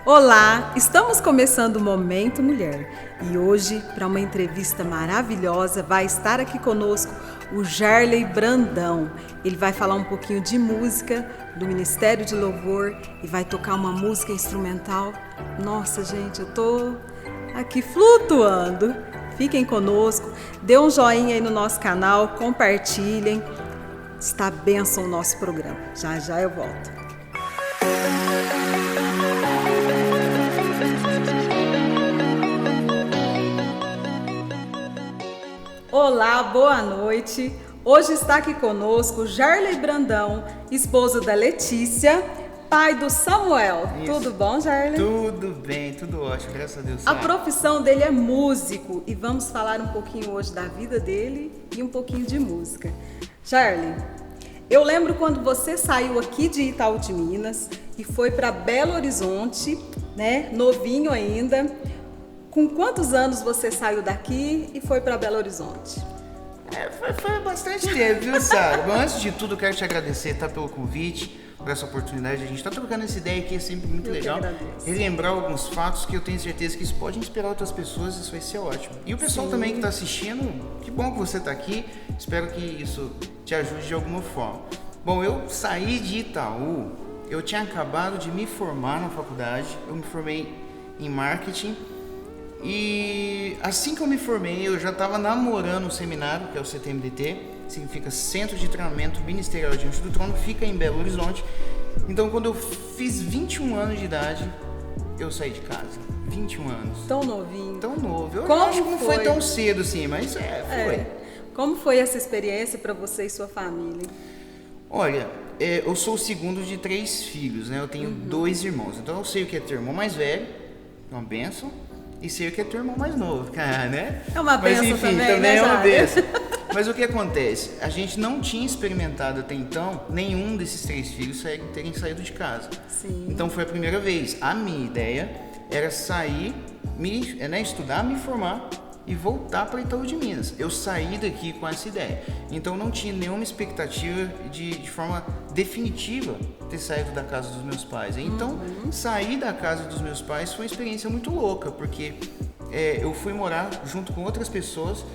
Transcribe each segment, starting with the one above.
Olá, estamos começando o Momento Mulher e hoje, para uma entrevista maravilhosa, vai estar aqui conosco o Jarley Brandão. Ele vai falar um pouquinho de música, do Ministério de Louvor e vai tocar uma música instrumental. Nossa, gente, eu tô aqui flutuando. Fiquem conosco, dê um joinha aí no nosso canal, compartilhem. Está bênção o nosso programa. Já já eu volto. Olá, boa noite. Hoje está aqui conosco Jarley Brandão, esposo da Letícia, pai do Samuel. Isso. Tudo bom, Jarley? Tudo bem, tudo ótimo, graças a Deus. A profissão dele é músico e vamos falar um pouquinho hoje da vida dele e um pouquinho de música. Jarley, eu lembro quando você saiu aqui de Itaú de Minas e foi para Belo Horizonte, né, novinho ainda. Com quantos anos você saiu daqui e foi para Belo Horizonte? Foi bastante tempo, viu, Sara? Bom, antes de tudo, eu quero te agradecer, pelo convite, por essa oportunidade. A gente está trocando essa ideia aqui, é sempre muito legal. Relembrar alguns fatos que eu tenho certeza que isso pode inspirar outras pessoas, isso vai ser ótimo. E o pessoal também que está assistindo, que bom que você está aqui, espero que isso te ajude de alguma forma. Bom, eu saí de Itaú, eu tinha acabado de me formar na faculdade, eu me formei em marketing. E assim que eu me formei, eu já estava namorando um seminário, que é o CTMDT, significa Centro de Treinamento Ministerial Diante do Trono, fica em Belo Horizonte. Então, quando eu fiz 21 anos de idade, eu saí de casa. 21 anos. Tão novinho. Tão novo. Eu acho que não foi tão cedo assim, mas foi. Como foi essa experiência para você e sua família? Olha, eu sou o segundo de 3 filhos, né? Eu tenho 2 irmãos. Então, eu sei o que é ter irmão mais velho, uma bênção. E sei o que é teu irmão mais novo, cara, né? É uma bênção. Mas enfim, também é uma bênção. Mas o que acontece? A gente não tinha experimentado até então nenhum desses 3 filhos terem saído de casa. Sim. Então foi a primeira vez. A minha ideia era sair, estudar, me formar e voltar para Itaú de Minas. Eu saí daqui com essa ideia. Então não tinha nenhuma expectativa de forma definitiva ter saído da casa dos meus pais. Então sair da casa dos meus pais foi uma experiência muito louca, porque eu fui morar junto com outras pessoas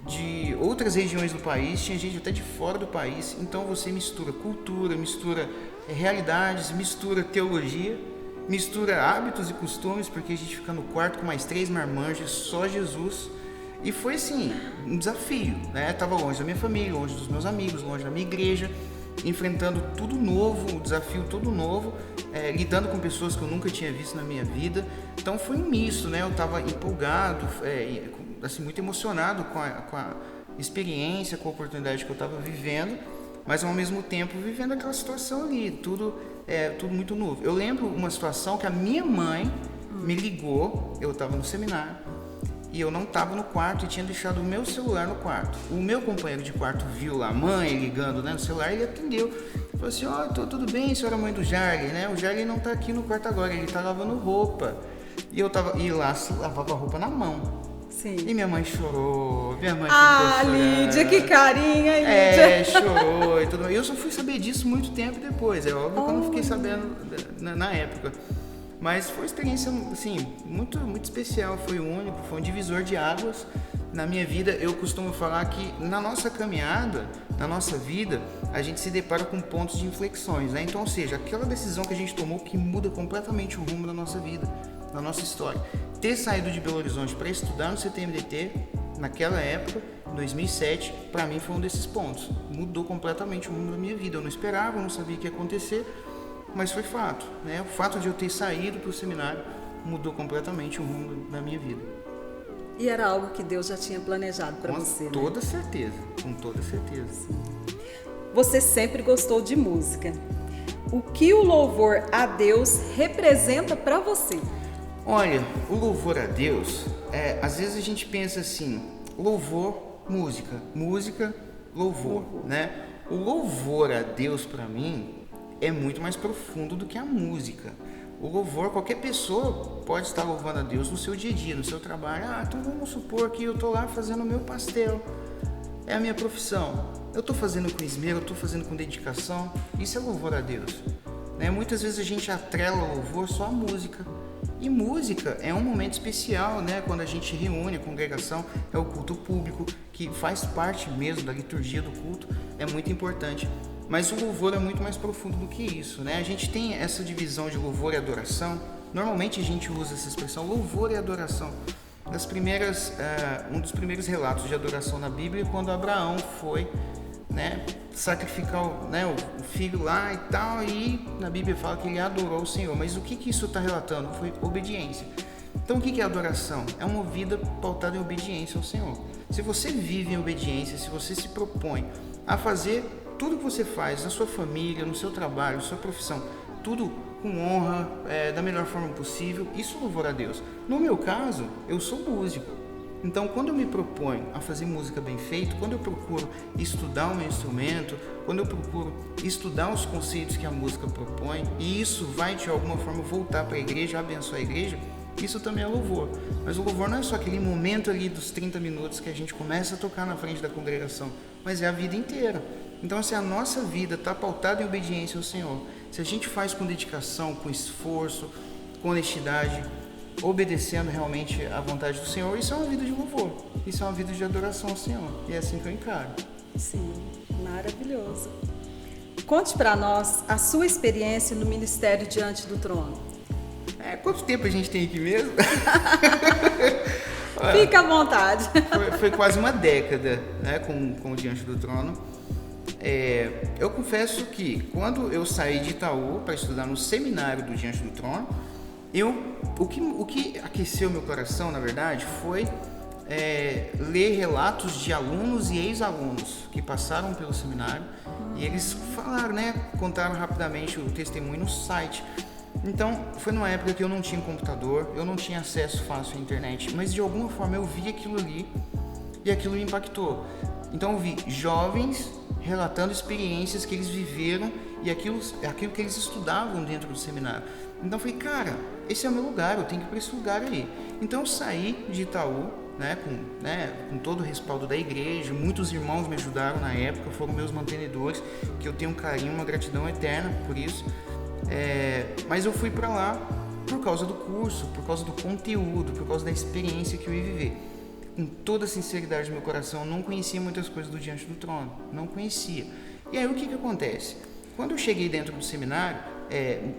de outras regiões do país, tinha gente até de fora do país. Então você mistura cultura, mistura realidades, mistura teologia, mistura hábitos e costumes, porque a gente fica no quarto com mais 3 marmanjos, só Jesus. E foi assim, um desafio, né? Tava longe da minha família, longe dos meus amigos, longe da minha igreja, enfrentando tudo novo, um desafio todo novo, lidando com pessoas que eu nunca tinha visto na minha vida. Então foi um misto, né? Eu tava empolgado, assim, muito emocionado com a experiência, com a oportunidade que eu tava vivendo, mas ao mesmo tempo vivendo aquela situação ali, tudo muito novo. Eu lembro uma situação que a minha mãe me ligou, eu tava no seminário, e eu não estava no quarto e tinha deixado o meu celular no quarto. O meu companheiro de quarto viu lá a mãe ligando, né, no celular, e ele atendeu. Falou assim, tudo bem, senhora mãe do Jarley, né? O Jarley não está aqui no quarto agora, ele está lavando roupa. E lá se lavava roupa na mão. Sim. E minha mãe chorou, Lídia, que carinha, Lídia. Chorou e tudo. Eu só fui saber disso muito tempo depois, é óbvio que eu não fiquei sabendo na época. Mas foi uma experiência, assim, muito, muito especial, foi único, foi um divisor de águas na minha vida. Eu costumo falar que na nossa caminhada, na nossa vida, a gente se depara com pontos de inflexões, né? Então, ou seja, aquela decisão que a gente tomou que muda completamente o rumo da nossa vida, da nossa história. Ter saído de Belo Horizonte para estudar no CTMDT, naquela época, em 2007, para mim foi um desses pontos. Mudou completamente o rumo da minha vida. Eu não esperava, eu não sabia o que ia acontecer. Mas foi fato, né? O fato de eu ter saído para o seminário mudou completamente o rumo da minha vida. E era algo que Deus já tinha planejado para você, com toda certeza. Você sempre gostou de música. O que o louvor a Deus representa para você? Olha, o louvor a Deus, às vezes a gente pensa assim, louvor, música, louvor, né? O louvor a Deus para mim é muito mais profundo do que a música. O louvor, qualquer pessoa pode estar louvando a Deus no seu dia a dia, no seu trabalho. Então vamos supor que eu estou lá fazendo o meu pastel. É a minha profissão. Eu estou fazendo com esmero, eu estou fazendo com dedicação. Isso é louvor a Deus. Muitas vezes a gente atrela o louvor só à música. E música é um momento especial, né? Quando a gente reúne a congregação, é o culto público, que faz parte mesmo da liturgia do culto, é muito importante. Mas o louvor é muito mais profundo do que isso, né? A gente tem essa divisão de louvor e adoração. Normalmente a gente usa essa expressão, louvor e adoração. Um dos primeiros relatos de adoração na Bíblia é quando Abraão foi, né, sacrificar o filho lá e tal, e na Bíblia fala que ele adorou o Senhor. Mas o que isso está relatando? Foi obediência. Então o que é adoração? É uma vida pautada em obediência ao Senhor. Se você vive em obediência, se você se propõe a fazer tudo que você faz na sua família, no seu trabalho, na sua profissão, tudo com honra, da melhor forma possível, isso é louvor a Deus. No meu caso, eu sou músico. Então, quando eu me proponho a fazer música bem feita, quando eu procuro estudar o meu instrumento, quando eu procuro estudar os conceitos que a música propõe, e isso vai de alguma forma voltar para a igreja, abençoar a igreja, isso também é louvor. Mas o louvor não é só aquele momento ali dos 30 minutos que a gente começa a tocar na frente da congregação, mas é a vida inteira. Então, se a nossa vida está pautada em obediência ao Senhor, se a gente faz com dedicação, com esforço, com honestidade, obedecendo realmente à vontade do Senhor, isso é uma vida de louvor, isso é uma vida de adoração ao Senhor, e é assim que eu encaro. Sim, maravilhoso. Conte para nós a sua experiência no ministério diante do trono. Quanto tempo a gente tem aqui mesmo? Fica à vontade. Foi quase uma década, né, com o Diante do Trono. Eu confesso que quando eu saí de Itaú para estudar no seminário do Diante do Trono, o que aqueceu meu coração, na verdade, foi ler relatos de alunos e ex-alunos que passaram pelo seminário, e eles falaram, né, contaram rapidamente o testemunho no site. Então, foi numa época que eu não tinha computador, eu não tinha acesso fácil à internet, mas de alguma forma eu vi aquilo ali e aquilo me impactou. Então eu vi jovens relatando experiências que eles viveram e aquilo que eles estudavam dentro do seminário. Então eu falei, cara, esse é o meu lugar, eu tenho que ir para esse lugar aí. Então eu saí de Itaú, com todo o respaldo da igreja, muitos irmãos me ajudaram na época, foram meus mantenedores, que eu tenho um carinho, uma gratidão eterna por isso. Mas eu fui para lá por causa do curso, por causa do conteúdo, por causa da experiência que eu ia viver. Com toda a sinceridade do meu coração, eu não conhecia muitas coisas do Diante do Trono, não conhecia. E aí o que acontece? Quando eu cheguei dentro do seminário,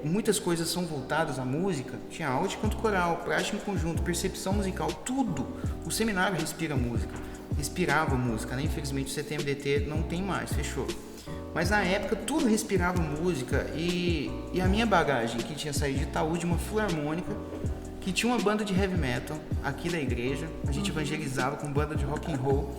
muitas coisas são voltadas à música, tinha aula de canto coral, prática em conjunto, percepção musical, tudo. O seminário respirava música, né? Infelizmente o CTMDT não tem mais, fechou. Mas na época tudo respirava música e a minha bagagem, que tinha saído de Itaú, de uma filarmônica, que tinha uma banda de heavy metal aqui da igreja, a gente evangelizava com banda de rock and roll.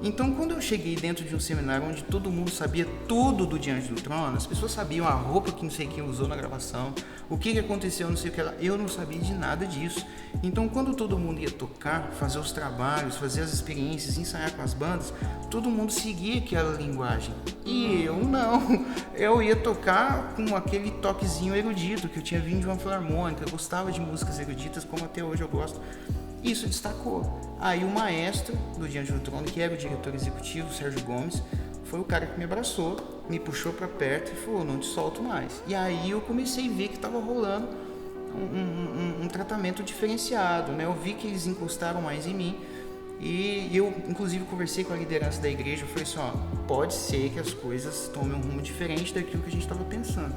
Então, quando eu cheguei dentro de um seminário onde todo mundo sabia tudo do Diante do Trono, as pessoas sabiam a roupa que não sei quem usou na gravação, o que aconteceu, não sei o que lá, eu não sabia de nada disso. Então, quando todo mundo ia tocar, fazer os trabalhos, fazer as experiências, ensaiar com as bandas, todo mundo seguia aquela linguagem. E eu não, eu ia tocar com aquele toquezinho erudito, que eu tinha vindo de uma filarmônica, eu gostava de músicas eruditas, como até hoje eu gosto. Isso destacou. Aí o maestro do Diante do Trono, que era o diretor executivo, Sérgio Gomes, foi o cara que me abraçou, me puxou para perto e falou, não te solto mais. E aí eu comecei a ver que estava rolando um tratamento diferenciado, né? Eu vi que eles encostaram mais em mim e eu, inclusive, conversei com a liderança da igreja. Eu falei assim, pode ser que as coisas tomem um rumo diferente daquilo que a gente estava pensando.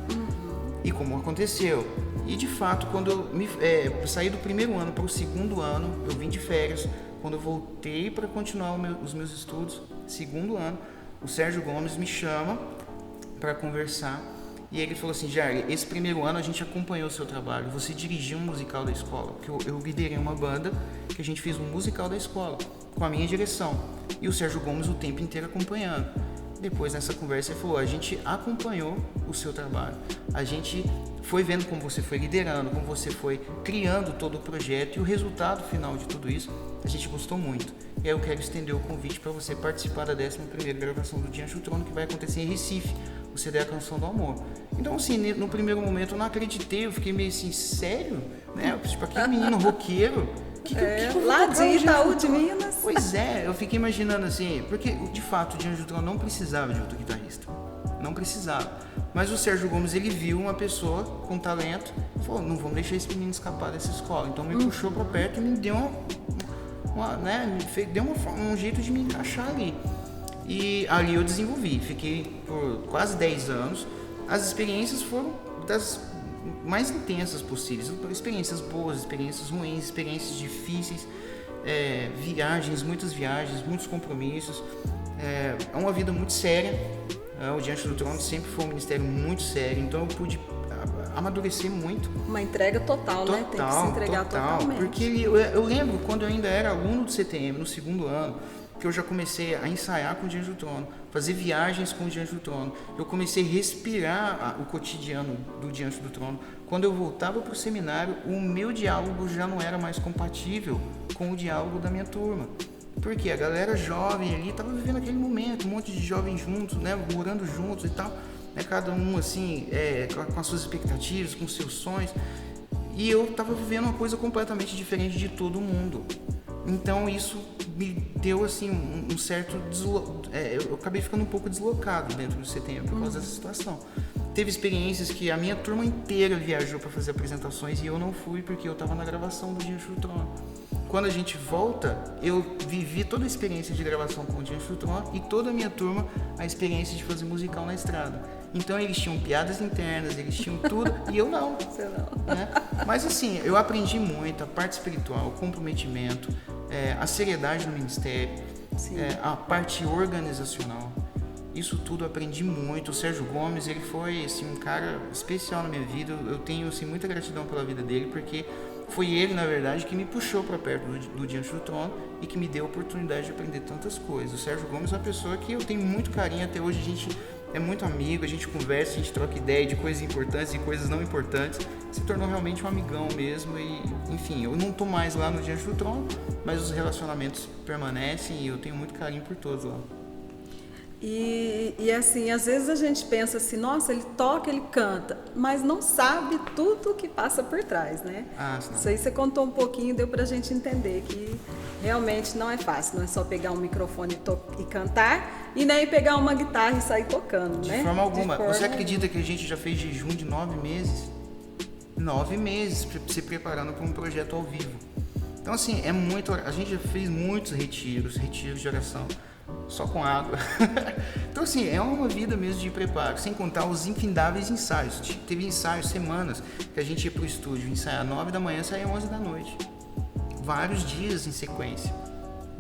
E como aconteceu. E de fato, quando eu saí do primeiro ano para o segundo ano, eu vim de férias. Quando eu voltei para continuar os meus estudos, segundo ano, o Sérgio Gomes me chama para conversar. E ele falou assim, Jair, esse primeiro ano a gente acompanhou o seu trabalho, você dirigiu um musical da escola, porque eu liderei uma banda que a gente fez um musical da escola, com a minha direção. E o Sérgio Gomes o tempo inteiro acompanhando. Depois, nessa conversa, ele falou, a gente acompanhou o seu trabalho, a gente foi vendo como você foi liderando, como você foi criando todo o projeto e o resultado final de tudo isso, a gente gostou muito. E aí eu quero estender o convite para você participar da 11ª gravação do Diante do Trono, que vai acontecer em Recife, o CD A Canção do Amor. Então, assim, no primeiro momento eu não acreditei, eu fiquei meio assim, sério? Né? Tipo, aquele menino roqueiro... Lá de Itaú de Minas. Pois é, eu fiquei imaginando assim, porque de fato o Diante do Trono não precisava de outro guitarrista. não precisava. Mas o Sérgio Gomes, ele viu uma pessoa com talento, falou, não vamos deixar esse menino escapar dessa escola. Então me puxou para perto e me deu um jeito de me encaixar ali. E ali eu desenvolvi, fiquei por quase 10 anos. As experiências foram das mais intensas possíveis, experiências boas, experiências ruins, experiências difíceis, muitas viagens, muitos compromissos. É uma vida muito séria. O Diante do Trono sempre foi um ministério muito sério, então eu pude amadurecer muito. Uma entrega total, né? Tem que se entregar totalmente. Porque eu lembro quando eu ainda era aluno do CTM, no segundo ano, que eu já comecei a ensaiar com o Diante do Trono, fazer viagens com o Diante do Trono. Eu comecei a respirar o cotidiano do Diante do Trono. Quando eu voltava para o seminário, o meu diálogo já não era mais compatível com o diálogo da minha turma. Porque a galera jovem ali estava vivendo aquele momento, um monte de jovens juntos, né, morando juntos e tal, né, cada um assim, com as suas expectativas, com os seus sonhos. E eu estava vivendo uma coisa completamente diferente de todo mundo. Então isso me deu assim um certo eu acabei ficando um pouco deslocado dentro do CTM por causa dessa situação. Teve experiências que a minha turma inteira viajou para fazer apresentações e eu não fui porque eu estava na gravação do Diante do Trono. Quando a gente volta, eu vivi toda a experiência de gravação com o Diante do Trono e toda a minha turma a experiência de fazer musical na estrada. Então eles tinham piadas internas, eles tinham tudo e eu não. Você não. Né? Mas assim, eu aprendi muito a parte espiritual, o comprometimento, a seriedade no ministério, a parte organizacional. Isso tudo eu aprendi muito. O Sérgio Gomes, ele foi assim, um cara especial na minha vida. Eu tenho assim, muita gratidão pela vida dele, porque foi ele, na verdade, que me puxou para perto do Diante do Trono e que me deu a oportunidade de aprender tantas coisas. O Sérgio Gomes é uma pessoa que eu tenho muito carinho. Até hoje a gente é muito amigo, a gente conversa, a gente troca ideia de coisas importantes e coisas não importantes. Se tornou realmente um amigão mesmo e, enfim, eu não tô mais lá no Diante do Trono, mas os relacionamentos permanecem e eu tenho muito carinho por todos lá. E assim, às vezes a gente pensa assim, nossa, ele toca, ele canta, mas não sabe tudo o que passa por trás, né? Isso aí você contou um pouquinho, deu pra gente entender que realmente não é fácil, não é só pegar um microfone e cantar e nem pegar uma guitarra e sair tocando, né? De forma alguma. Você acredita que a gente já fez jejum de 9 meses? 9 meses se preparando para um projeto ao vivo. Então assim, a gente já fez muitos retiros de oração. Só com água. Então assim, é uma vida mesmo de preparo, sem contar os infindáveis ensaios. Teve ensaios, semanas, que a gente ia pro estúdio ensaiar 9 da manhã e saía 11 da noite. Vários dias em sequência.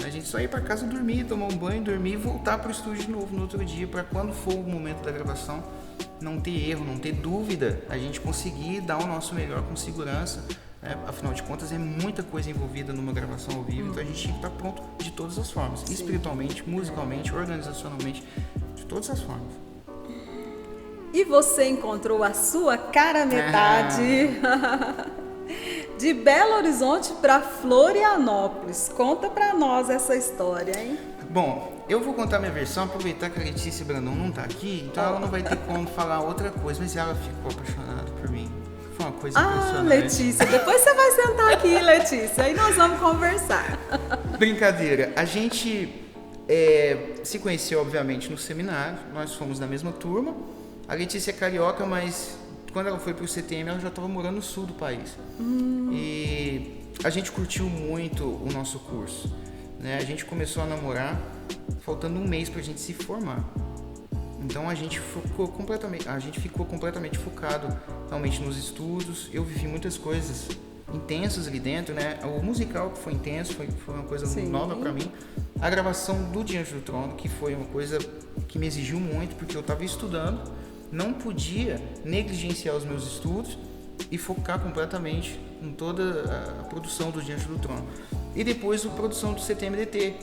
A gente só ia para casa dormir, tomar um banho, dormir e voltar pro estúdio de novo no outro dia, para quando for o momento da gravação, não ter erro, não ter dúvida, a gente conseguir dar o nosso melhor com segurança. Afinal de contas, é muita coisa envolvida numa gravação ao vivo, então a gente tinha que estar pronto de todas as formas. Sim. Espiritualmente, musicalmente, organizacionalmente, de todas as formas. E você encontrou a sua cara metade de Belo Horizonte para Florianópolis. Conta para nós essa história, hein? Bom, eu vou contar minha versão, aproveitar que a Letícia Brandão não está aqui, então ela não vai ter como falar outra coisa, mas ela ficou apaixonada por mim. Foi uma coisa impressionante. Letícia, depois você vai sentar aqui, Letícia, aí nós vamos conversar. Brincadeira, a gente se conheceu, obviamente, no seminário, nós fomos da mesma turma. A Letícia é carioca, mas quando ela foi para o CTM, ela já estava morando no sul do país. E a gente curtiu muito o nosso curso, né? A gente começou a namorar faltando um mês para a gente se formar. Então a gente ficou completamente focado realmente nos estudos. Eu vivi muitas coisas intensas ali dentro, né? O musical que foi intenso, foi uma coisa nova para mim. A gravação do Diante do Trono, que foi uma coisa que me exigiu muito, porque eu estava estudando, não podia negligenciar os meus estudos e focar completamente em toda a produção do Diante do Trono. E depois a produção do CTMDT,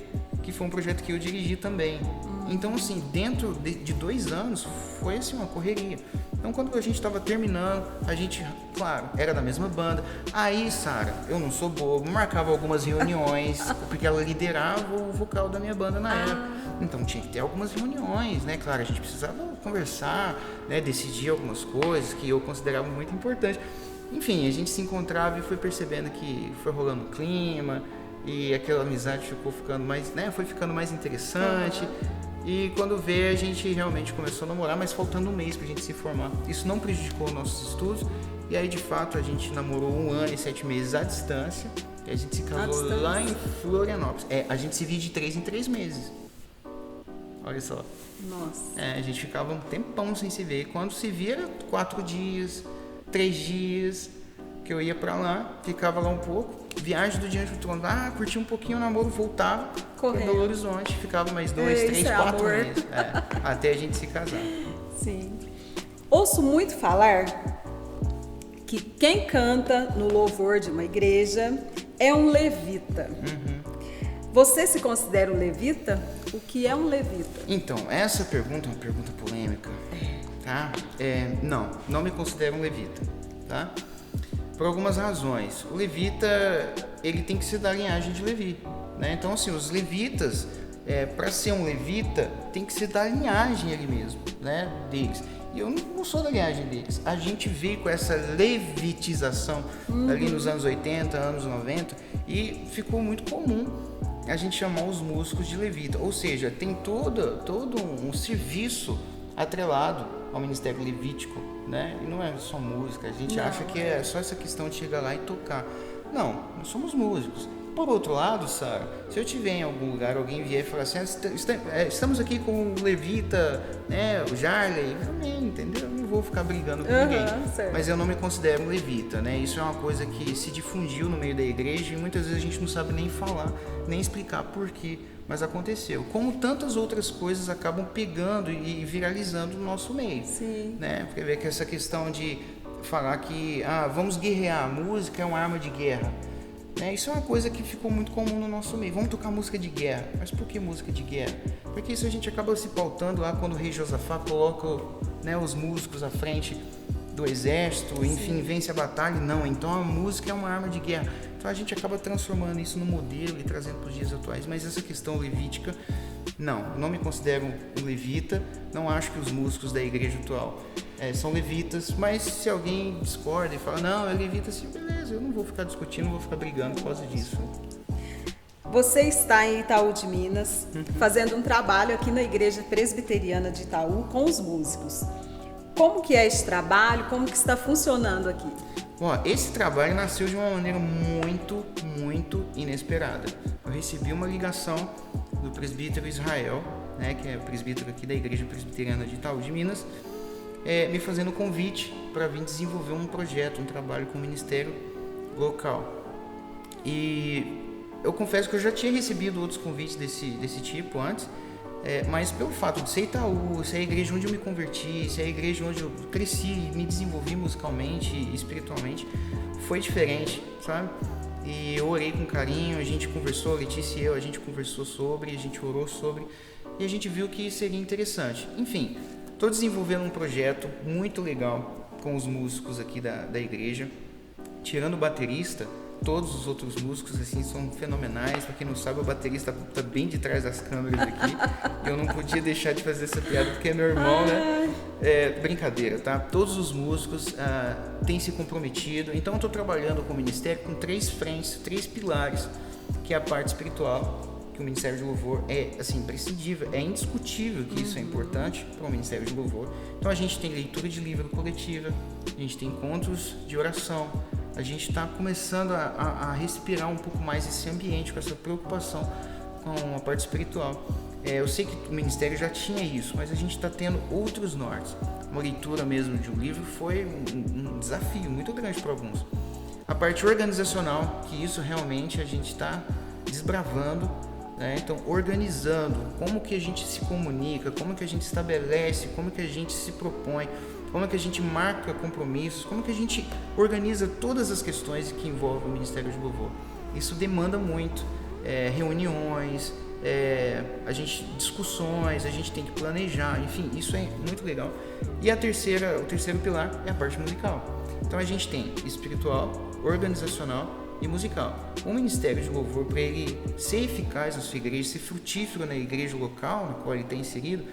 que foi um projeto que eu dirigi também. Então, assim, dentro de 2 anos, foi assim uma correria. Então, quando a gente estava terminando, a gente, claro, era da mesma banda. Aí, Sara, eu não sou bobo, marcava algumas reuniões, porque ela liderava o vocal da minha banda na época. Então, tinha que ter algumas reuniões, né? Claro, a gente precisava conversar, né? Decidir algumas coisas que eu considerava muito importantes. Enfim, a gente se encontrava e foi percebendo que foi rolando o clima e aquela amizade ficou ficando mais, né? Foi ficando mais interessante. E quando vê, a gente realmente começou a namorar, mas faltando um mês pra gente se formar. Isso não prejudicou nossos estudos. E aí, de fato, a gente namorou 1 ano e 7 meses à distância. E a gente se casou lá em Florianópolis. A gente se via de 3 em 3 meses. Olha só. Nossa. A gente ficava um tempão sem se ver. Quando se via, era 4 dias, 3 dias, que eu ia pra lá, ficava lá um pouco. Viagem do Diante do Trono. Curtia um pouquinho o namoro, voltava para Belo Horizonte. Ficava mais 2, 3, 4 meses. Até a gente se casar. Sim. Ouço muito falar que quem canta no louvor de uma igreja é um levita. Você se considera um levita? O que é um levita? Então, essa pergunta é uma pergunta polêmica, tá? Não me considero um levita, tá? Por algumas razões. O levita, ele tem que ser da linhagem de Levi, né? Então, assim, os levitas, para ser um levita, tem que ser da linhagem ali mesmo, né? Deles. E eu não sou da linhagem deles. A gente veio com essa levitização ali nos anos 80, anos 90, e ficou muito comum a gente chamar os músicos de levita. Ou seja, tem todo um serviço atrelado ao ministério levítico, né? E não é só música. A gente acha que é só essa questão de chegar lá e tocar. Não, nós somos músicos. Por outro lado, Sara, se eu estiver em algum lugar, alguém vier e falar assim, estamos aqui com o levita, né, o Jarley, entendeu? Eu não vou ficar brigando com ninguém. Certo. Mas eu não me considero um levita, né? Isso é uma coisa que se difundiu no meio da igreja e muitas vezes a gente não sabe nem falar, nem explicar por quê, mas aconteceu. Como tantas outras coisas acabam pegando e viralizando no nosso meio. Sim. Né? Porque vê que essa questão de falar que vamos guerrear, música é uma arma de guerra. Isso é uma coisa que ficou muito comum no nosso meio. Vamos tocar música de guerra. Mas por que música de guerra? Porque isso a gente acaba se pautando lá quando o rei Josafá coloca, né, os músicos à frente do exército, enfim, vence a batalha. Não, então a música é uma arma de guerra. Então a gente acaba transformando isso no modelo e trazendo para os dias atuais. Mas essa questão levítica, não me considero um levita. Não acho que os músicos da igreja atual são levitas, mas se alguém discorda e fala, não, é levita, assim, beleza, eu não vou ficar discutindo, não vou ficar brigando por causa disso. Você está em Itaú de Minas, fazendo um trabalho aqui na Igreja Presbiteriana de Itaú com os músicos. Como que é esse trabalho? Como que está funcionando aqui? Esse trabalho nasceu de uma maneira muito, muito inesperada. Eu recebi uma ligação do presbítero Israel, né, que é presbítero aqui da Igreja Presbiteriana de Itaú de Minas, me fazendo o convite para vir desenvolver um projeto, um trabalho com o ministério local. E eu confesso que eu já tinha recebido outros convites desse tipo antes, mas pelo fato de ser Itaú, ser a igreja onde eu me converti, ser a igreja onde eu cresci e me desenvolvi musicalmente e espiritualmente, foi diferente, sabe? E eu orei com carinho, a gente conversou, a Letícia e eu, a gente conversou sobre, a gente orou sobre, e a gente viu que seria interessante. Enfim, estou desenvolvendo um projeto muito legal com os músicos aqui da igreja, tirando o baterista. Todos os outros músicos assim são fenomenais. Para quem não sabe, o baterista tá bem de trás das câmeras aqui. Eu não podia deixar de fazer essa piada porque é meu irmão, né? Brincadeira, tá? Todos os músicos têm se comprometido. Então eu estou trabalhando com o ministério com 3 frentes, 3 pilares, que é a parte espiritual, que o Ministério de Louvor é assim imprescindível, é indiscutível que isso é importante para o Ministério de Louvor. Então a gente tem leitura de livro coletiva, a gente tem encontros de oração. A gente está começando a respirar um pouco mais esse ambiente, com essa preocupação com a parte espiritual. Eu sei que o Ministério já tinha isso, mas a gente está tendo outros nortes. Uma leitura mesmo de um livro foi um desafio muito grande para alguns. A parte organizacional, que isso realmente a gente está desbravando, né? Então, organizando como que a gente se comunica, como que a gente estabelece, como que a gente se propõe, como é que a gente marca compromissos, como é que a gente organiza todas as questões que envolvem o Ministério de Louvor. Isso demanda muito, reuniões, discussões, a gente tem que planejar, enfim, isso é muito legal. E o terceiro pilar é a parte musical. Então a gente tem espiritual, organizacional e musical. O Ministério de Louvor, para ele ser eficaz na sua igreja, ser frutífero na igreja local na qual ele está inserido,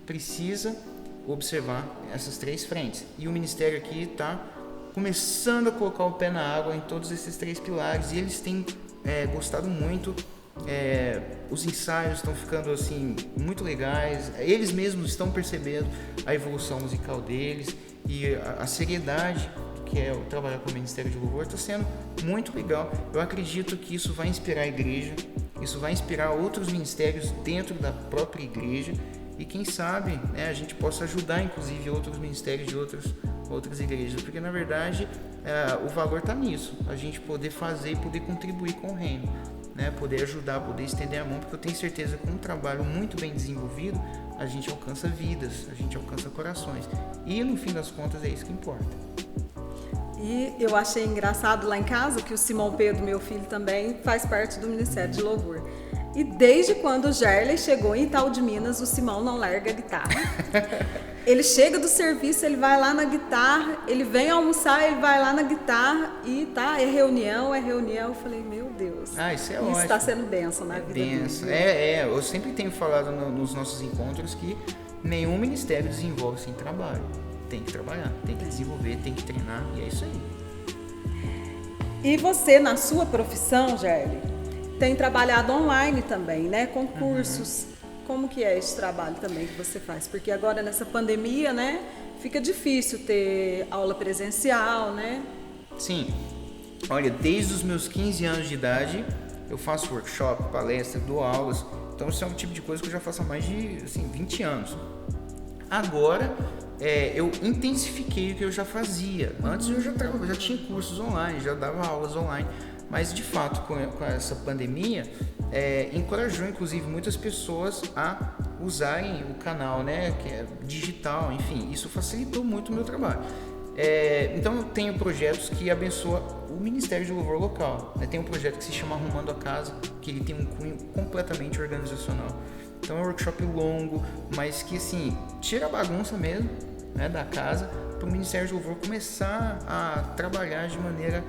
precisa observar essas 3 frentes. E o ministério aqui está começando a colocar o pé na água em todos esses 3 pilares, e eles têm gostado muito Os ensaios estão ficando assim muito legais, eles mesmos estão percebendo a evolução musical deles e a seriedade que é o trabalhar com o Ministério de Louvor está sendo muito legal. Eu acredito que isso vai inspirar a igreja, isso vai inspirar outros ministérios dentro da própria igreja e quem sabe, né, a gente possa ajudar inclusive outros ministérios de outras igrejas, porque na verdade o valor está nisso, a gente poder fazer e poder contribuir com o reino, né, poder ajudar, poder estender a mão, porque eu tenho certeza que com um trabalho muito bem desenvolvido a gente alcança vidas, a gente alcança corações e no fim das contas é isso que importa. E eu achei engraçado lá em casa que o Simão Pedro, meu filho, também faz parte do Ministério de Louvor. E desde quando o Gerley chegou em Itaú de Minas, o Simão não larga a guitarra. Ele chega do serviço, ele vai lá na guitarra, ele vem almoçar, ele vai lá na guitarra e tá, é reunião. Eu falei, meu Deus. Isso é ótimo. Isso está sendo bênção na vida dele. Eu sempre tenho falado nos nossos encontros que nenhum ministério desenvolve sem trabalho. Tem que trabalhar, tem que desenvolver, tem que treinar e é isso aí. E você, na sua profissão, Gerley, tem trabalhado online também, né? Com cursos. Como que é esse trabalho também que você faz? Porque agora nessa pandemia, né? Fica difícil ter aula presencial, né? Sim. Olha, desde os meus 15 anos de idade, eu faço workshop, palestra, dou aulas. Então, isso é um tipo de coisa que eu já faço há mais de 20 anos. Agora, eu intensifiquei o que eu já fazia. Antes eu já tinha cursos online, já dava aulas online. Mas, de fato, com essa pandemia, encorajou, inclusive, muitas pessoas a usarem o canal, né, que é digital, enfim. Isso facilitou muito o meu trabalho. Então, eu tenho projetos que abençoam o Ministério de Louvor local. Tem um projeto que se chama Arrumando a Casa, que ele tem um cunho completamente organizacional. Então, é um workshop longo, mas que, assim, tira a bagunça mesmo, né, da casa, para o Ministério de Louvor começar a trabalhar de maneira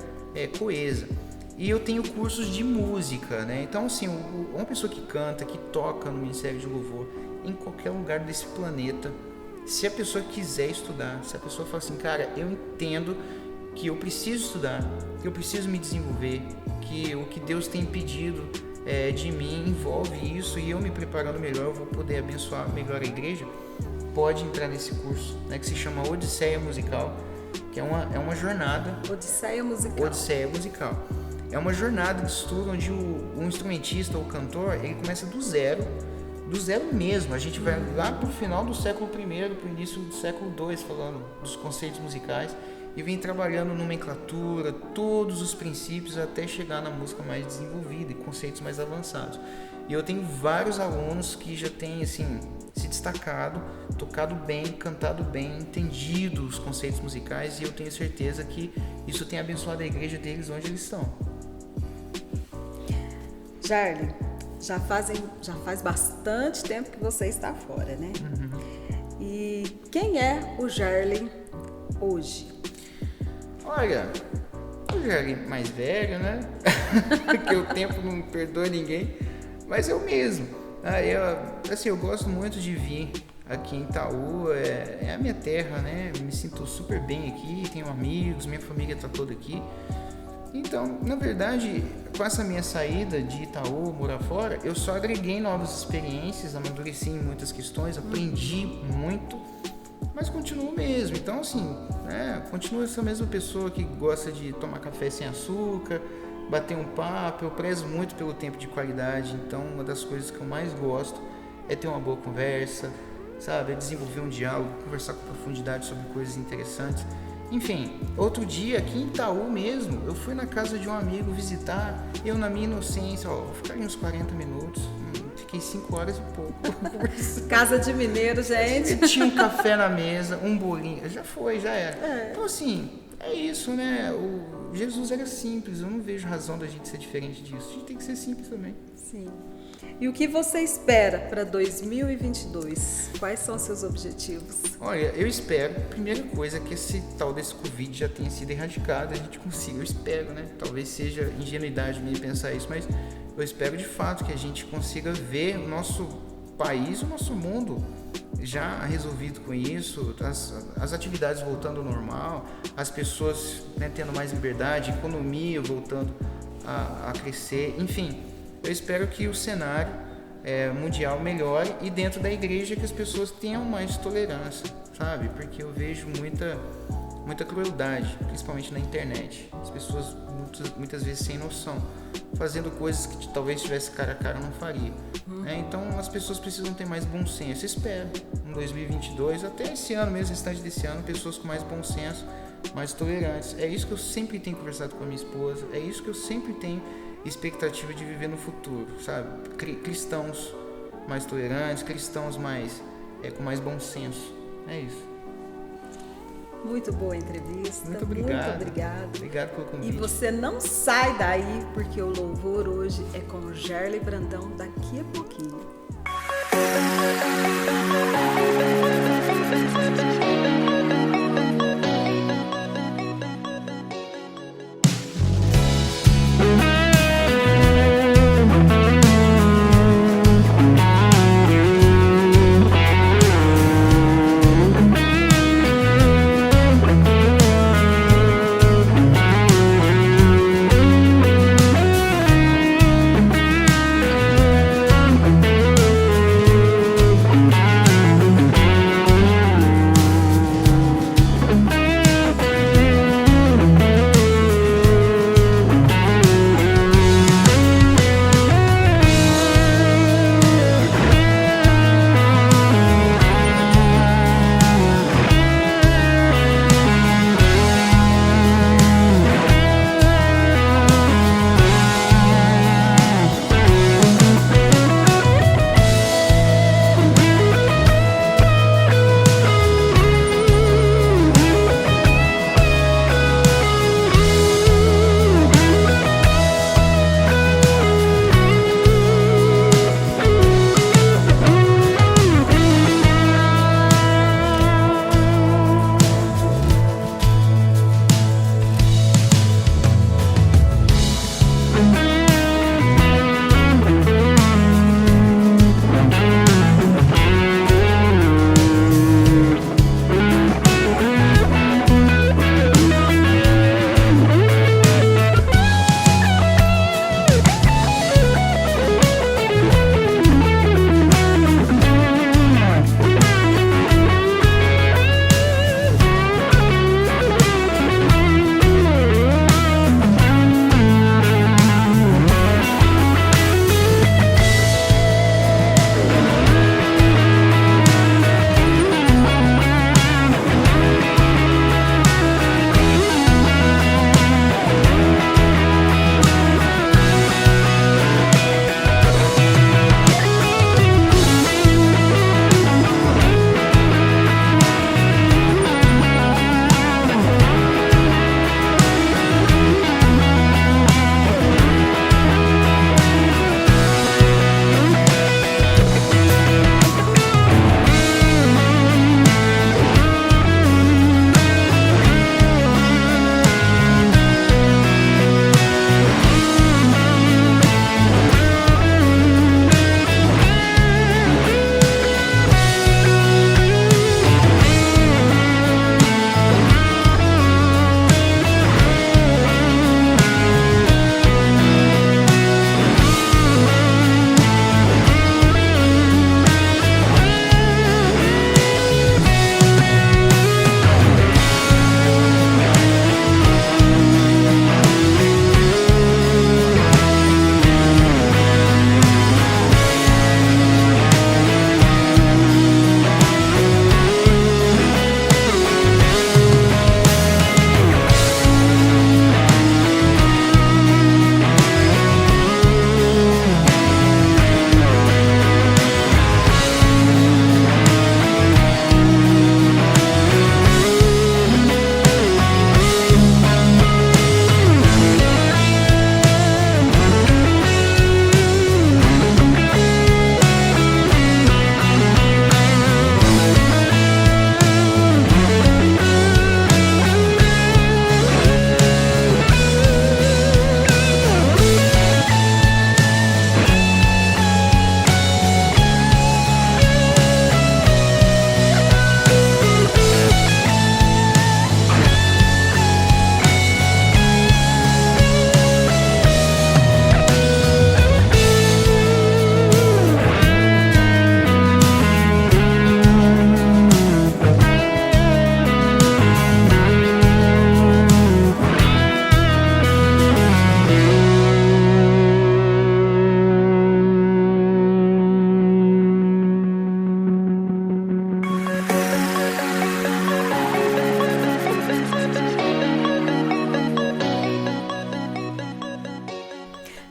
coesa. E eu tenho cursos de música, né? Então, assim, uma pessoa que canta, que toca no Ministério de Louvor, em qualquer lugar desse planeta, se a pessoa quiser estudar, se a pessoa fala assim, cara, eu entendo que eu preciso estudar, que eu preciso me desenvolver, que o que Deus tem pedido de mim envolve isso e eu me preparando melhor, eu vou poder abençoar melhor a igreja, pode entrar nesse curso, né, que se chama Odisseia Musical, que é uma jornada... Odisseia Musical. É uma jornada de estudo onde o instrumentista ou o cantor, ele começa do zero mesmo. A gente vai lá pro final do século I, pro início do século II, falando dos conceitos musicais, e vem trabalhando nomenclatura, todos os princípios até chegar na música mais desenvolvida e conceitos mais avançados. E eu tenho vários alunos que já têm assim, se destacado, tocado bem, cantado bem, entendido os conceitos musicais, e eu tenho certeza que isso tem abençoado a igreja deles onde eles estão. Gerley, já faz bastante tempo que você está fora, né? E quem é o Gerley hoje? Olha, o Gerley mais velho, né? Porque o tempo não perdoa ninguém, mas eu mesmo. Eu gosto muito de vir aqui em Itaú, é a minha terra, né? Eu me sinto super bem aqui, tenho amigos, minha família está toda aqui. Então, na verdade, com essa minha saída de Itaú, morar fora, eu só agreguei novas experiências, amadureci em muitas questões, aprendi muito, mas continuo mesmo. Então, assim, continuo essa mesma pessoa que gosta de tomar café sem açúcar, bater um papo. Eu prezo muito pelo tempo de qualidade, então uma das coisas que eu mais gosto é ter uma boa conversa, sabe? É desenvolver um diálogo, conversar com profundidade sobre coisas interessantes. Enfim, outro dia aqui em Itaú mesmo, eu fui na casa de um amigo visitar, eu na minha inocência, vou ficar ali uns 40 minutos, fiquei 5 horas e pouco. Casa de mineiro, gente. Tinha um café na mesa, um bolinho, já era. Então assim, é isso, né? Jesus era simples, eu não vejo razão da gente ser diferente disso, a gente tem que ser simples também. Sim. E o que você espera para 2022? Quais são os seus objetivos? Olha, eu espero, primeira coisa, que esse tal desse Covid já tenha sido erradicado, a gente consiga, eu espero, né? Talvez seja ingenuidade minha pensar isso, mas eu espero de fato que a gente consiga ver o nosso país, o nosso mundo já resolvido com isso, as atividades voltando ao normal, as pessoas, né, tendo mais liberdade, a economia voltando a crescer, enfim. eu espero que o cenário mundial melhore e dentro da igreja que as pessoas tenham mais tolerância, sabe? Porque eu vejo muita crueldade, principalmente na internet. As pessoas muitas vezes sem noção, fazendo coisas que talvez tivesse cara a cara não faria. Então as pessoas precisam ter mais bom senso. Espero, em 2022, até esse ano mesmo, restante desse ano, pessoas com mais bom senso, mais tolerantes. É isso que eu sempre tenho conversado com a minha esposa, é isso que eu sempre tenho expectativa de viver no futuro, sabe? Cristãos mais tolerantes, cristãos com mais bom senso. É isso. Muito boa a entrevista. Muito obrigado. Muito obrigado. Obrigado pelo convite. E você não sai daí, porque o louvor hoje é com o Gerley Brandão daqui a pouquinho.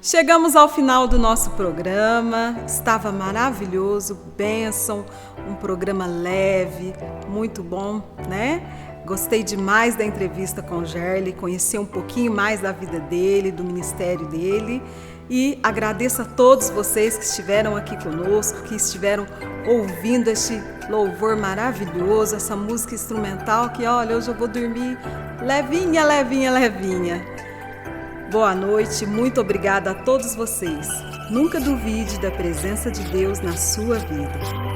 Chegamos ao final do nosso programa, estava maravilhoso, bênção, um programa leve, muito bom, né? Gostei demais da entrevista com o Gerley, conhecer um pouquinho mais da vida dele, do ministério dele, e agradeço a todos vocês que estiveram aqui conosco, que estiveram ouvindo este louvor maravilhoso, essa música instrumental que, olha, hoje eu vou dormir levinha, levinha, levinha. Boa noite, muito obrigada a todos vocês. Nunca duvide da presença de Deus na sua vida.